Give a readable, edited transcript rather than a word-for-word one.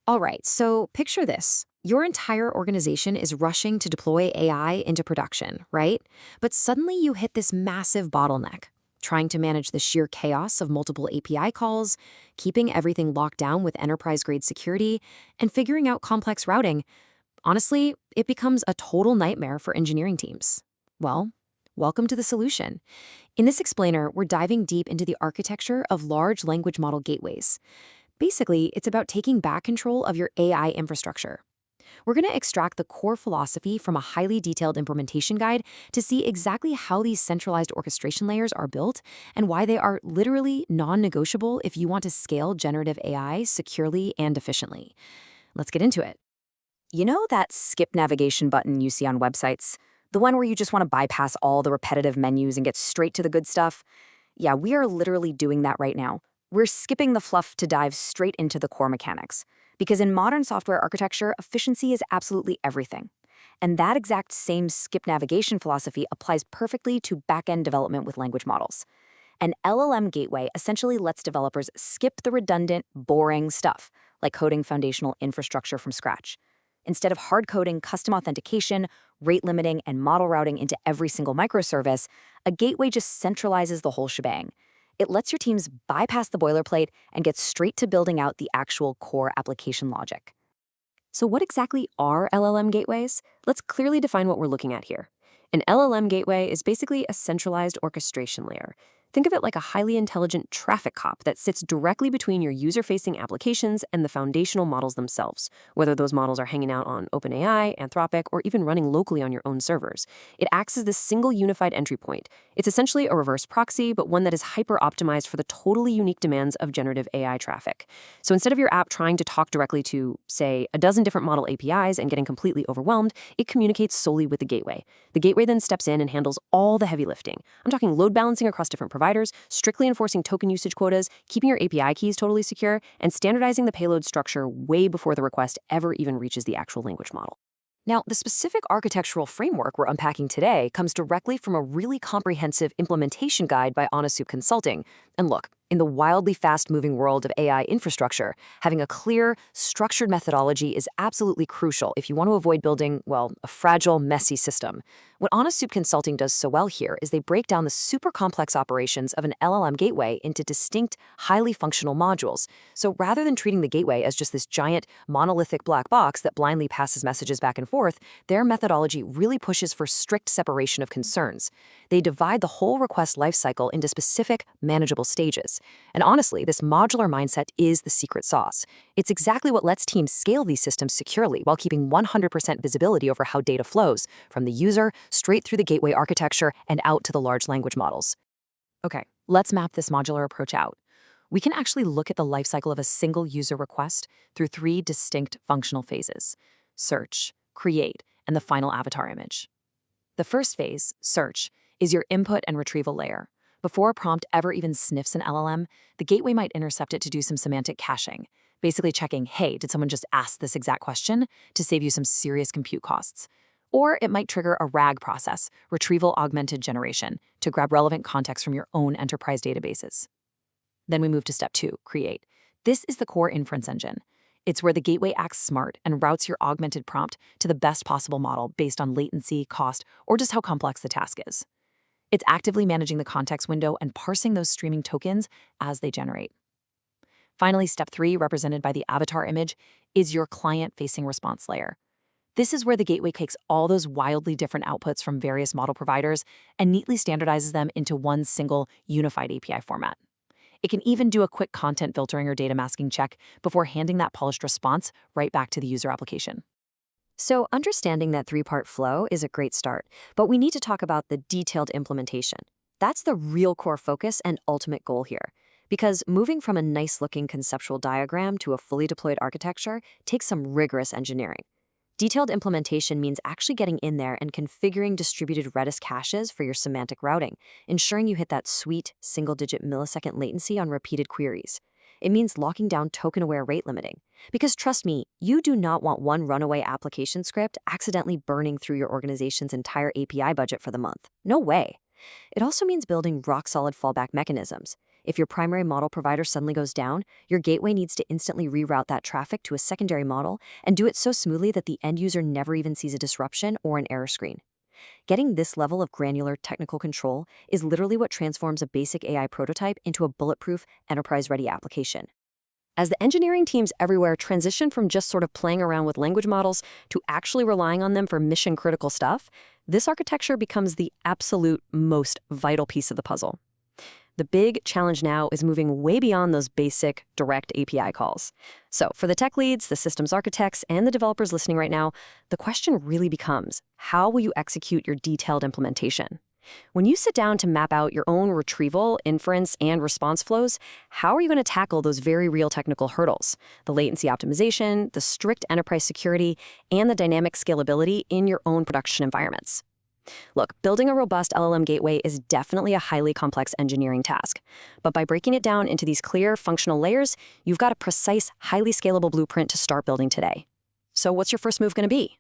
All right, so picture this. Your entire organization is rushing to deploy AI into production, right? But suddenly you hit this massive bottleneck, trying to manage the sheer chaos of multiple API calls, keeping everything locked down with enterprise-grade security, and figuring out complex routing. Honestly, it becomes a total nightmare for engineering teams. Well, welcome to the solution. In this explainer, we're diving deep into the architecture of large language model gateways. Basically, it's about taking back control of your AI infrastructure. We're going to extract the core philosophy from a highly detailed implementation guide to see exactly how these centralized orchestration layers are built and why they are literally non-negotiable if you want to scale generative AI securely and efficiently. Let's get into it. You know that skip navigation button you see on websites? The one where you just want to bypass all the repetitive menus and get straight to the good stuff? Yeah, we are literally doing that right now. We're skipping the fluff to dive straight into the core mechanics. Because in modern software architecture, efficiency is absolutely everything. And that exact same skip navigation philosophy applies perfectly to back-end development with language models. An LLM gateway essentially lets developers skip the redundant, boring stuff, like coding foundational infrastructure from scratch. Instead of hard coding custom authentication, rate limiting, and model routing into every single microservice, a gateway just centralizes the whole shebang. It lets your teams bypass the boilerplate and get straight to building out the actual core application logic. So what exactly are LLM gateways? Let's clearly define what we're looking at here. An LLM gateway is basically a centralized orchestration layer. Think of it like a highly intelligent traffic cop that sits directly between your user-facing applications and the foundational models themselves, whether those models are hanging out on OpenAI, Anthropic, or even running locally on your own servers. It acts as this single unified entry point. It's essentially a reverse proxy, but one that is hyper-optimized for the totally unique demands of generative AI traffic. So instead of your app trying to talk directly to, say, a dozen different model APIs and getting completely overwhelmed, it communicates solely with the gateway. The gateway then steps in and handles all the heavy lifting. I'm talking load balancing across different providers, strictly enforcing token usage quotas, keeping your API keys totally secure, and standardizing the payload structure way before the request ever even reaches the actual language model. Now, the specific architectural framework we're unpacking today comes directly from a really comprehensive implementation guide by Anasup Consulting. And look, in the wildly fast-moving world of AI infrastructure, having a clear, structured methodology is absolutely crucial if you want to avoid building, well, a fragile, messy system. What Anasup Consulting does so well here is they break down the super complex operations of an LLM gateway into distinct, highly functional modules. So rather than treating the gateway as just this giant, monolithic black box that blindly passes messages back and forth, their methodology really pushes for strict separation of concerns. They divide the whole request lifecycle into specific, manageable stages. And honestly, this modular mindset is the secret sauce. It's exactly what lets teams scale these systems securely while keeping 100% visibility over how data flows, from the user straight through the gateway architecture and out to the large language models. Okay, let's map this modular approach out. We can actually look at the lifecycle of a single user request through three distinct functional phases: search, create, and the final avatar image. The first phase, search, is your input and retrieval layer. Before a prompt ever even sniffs an LLM, the gateway might intercept it to do some semantic caching, basically checking, hey, did someone just ask this exact question, to save you some serious compute costs. Or it might trigger a RAG process, retrieval augmented generation, to grab relevant context from your own enterprise databases. Then we move to step 2, create. This is the core inference engine. It's where the gateway acts smart and routes your augmented prompt to the best possible model based on latency, cost, or just how complex the task is. It's actively managing the context window and parsing those streaming tokens as they generate. Finally, step 3, represented by the avatar image, is your client-facing response layer. This is where the gateway takes all those wildly different outputs from various model providers and neatly standardizes them into one single unified API format. It can even do a quick content filtering or data masking check before handing that polished response right back to the user application. So understanding that three-part flow is a great start, but we need to talk about the detailed implementation. That's the real core focus and ultimate goal here. Because moving from a nice-looking conceptual diagram to a fully deployed architecture takes some rigorous engineering. Detailed implementation means actually getting in there and configuring distributed Redis caches for your semantic routing, ensuring you hit that sweet single-digit millisecond latency on repeated queries. It means locking down token-aware rate limiting. Because trust me, you do not want one runaway application script accidentally burning through your organization's entire API budget for the month. No way. It also means building rock-solid fallback mechanisms. If your primary model provider suddenly goes down, your gateway needs to instantly reroute that traffic to a secondary model and do it so smoothly that the end user never even sees a disruption or an error screen. Getting this level of granular technical control is literally what transforms a basic AI prototype into a bulletproof, enterprise-ready application. As the engineering teams everywhere transition from just sort of playing around with language models to actually relying on them for mission-critical stuff, this architecture becomes the absolute most vital piece of the puzzle. The big challenge now is moving way beyond those basic, direct API calls. So for the tech leads, the systems architects, and the developers listening right now, the question really becomes, how will you execute your detailed implementation? When you sit down to map out your own retrieval, inference, and response flows, how are you going to tackle those very real technical hurdles? The latency optimization, the strict enterprise security, and the dynamic scalability in your own production environments. Look, building a robust LLM gateway is definitely a highly complex engineering task. But by breaking it down into these clear, functional layers, you've got a precise, highly scalable blueprint to start building today. So what's your first move going to be?